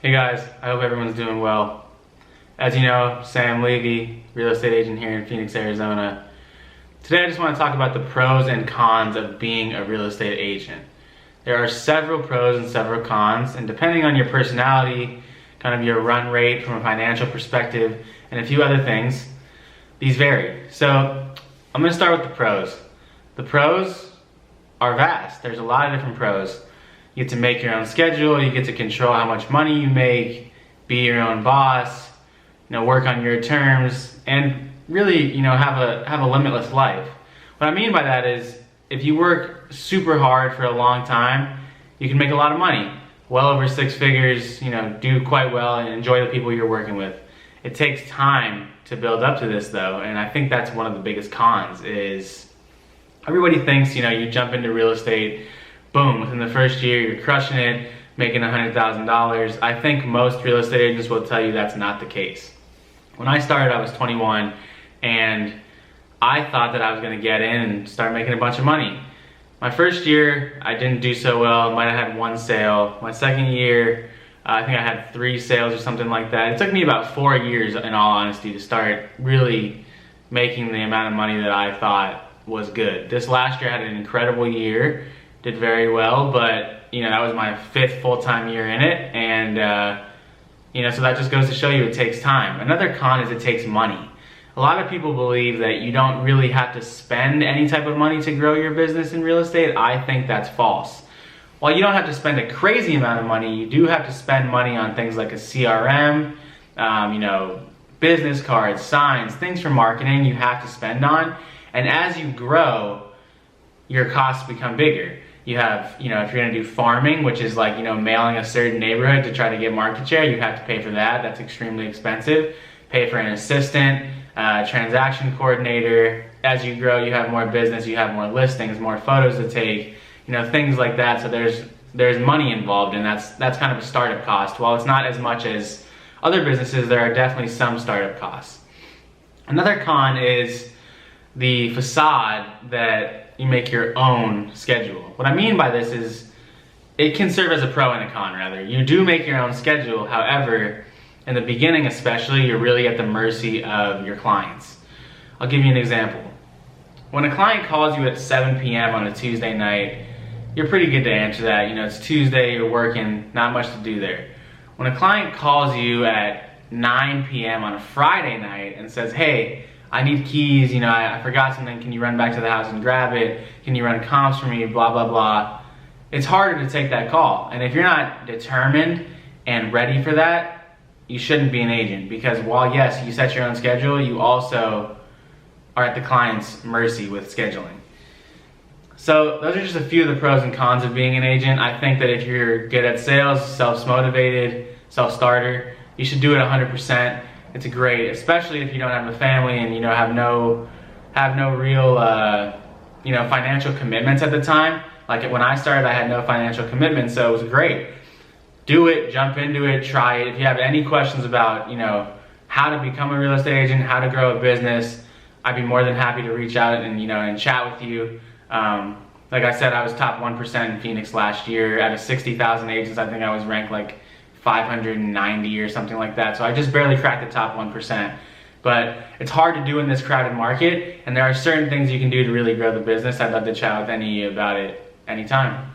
Hey guys, I hope everyone's doing well. As you know, Sam Levy, real estate agent here in Phoenix, Arizona. Today I just want to talk about the pros and cons of being a real estate agent. There are several pros and several cons, and depending on your personality, kind of your run rate from a financial perspective, and a few other things, these vary. So I'm going to start with the pros. The pros are vast. There's a lot of different pros. You get to make your own schedule, you get to control how much money you make, be your own boss, work on your terms, and really, have a limitless life. What I mean by that is, if you work super hard for a long time, you can make a lot of money, well over six figures, do quite well and enjoy the people you're working with. It takes time to build up to this though, and I think that's one of the biggest cons is everybody thinks, you jump into real estate, boom, within the first year you're crushing it, making $100,000. I think most real estate agents will tell you that's not the case. When I started, I was 21 and I thought that I was gonna get in and start making a bunch of money. My first year, I didn't do so well, might have had one sale. My second year, I think I had 3 sales or something like that. It took me about 4 years, in all honesty, to start really making the amount of money that I thought was good. This last year I had an incredible year, did very well, but that was my 5th full-time year in it, and so that just goes to show you it takes time. Another con is it takes money. A lot of people believe that you don't really have to spend any type of money to grow your business in real estate. I think that's false. While you don't have to spend a crazy amount of money, you do have to spend money on things like a CRM, business cards, signs, things for marketing you have to spend on. And as you grow, your costs become bigger. You have, if you're gonna do farming, which is like, mailing a certain neighborhood to try to get market share, you have to pay for that. That's extremely expensive. Pay for an assistant, transaction coordinator. As you grow, you have more business, you have more listings, more photos to take, things like that. So there's money involved, and that's kind of a startup cost. While it's not as much as other businesses, there are definitely some startup costs. Another con is the facade that you make your own schedule. What I mean by this is it can serve as a pro and a con, rather. You do make your own schedule, however, in the beginning especially, you're really at the mercy of your clients. I'll give you an example. When a client calls you at 7 p.m. on a Tuesday night, you're pretty good to answer that. It's Tuesday, you're working, not much to do there. When a client calls you at 9 p.m. on a Friday night and says, hey, I need keys, I forgot something, can you run back to the house and grab it? Can you run comps for me, blah, blah, blah. It's harder to take that call. And if you're not determined and ready for that, you shouldn't be an agent, because while yes, you set your own schedule, you also are at the client's mercy with scheduling. So those are just a few of the pros and cons of being an agent. I think that if you're good at sales, self-motivated, self-starter, you should do it 100%. It's great, especially if you don't have a family and have no real financial commitments at the time. Like when I started, I had no financial commitments, so it was great. Do it, jump into it, try it. If you have any questions about how to become a real estate agent, how to grow a business, I'd be more than happy to reach out and chat with you. Like I said, I was top 1% in Phoenix last year. Out of 60,000 agents, I think I was ranked like 590 or something like that. So I just barely cracked the top 1%. But it's hard to do in this crowded market, and there are certain things you can do to really grow the business. I'd love to chat with any about it anytime.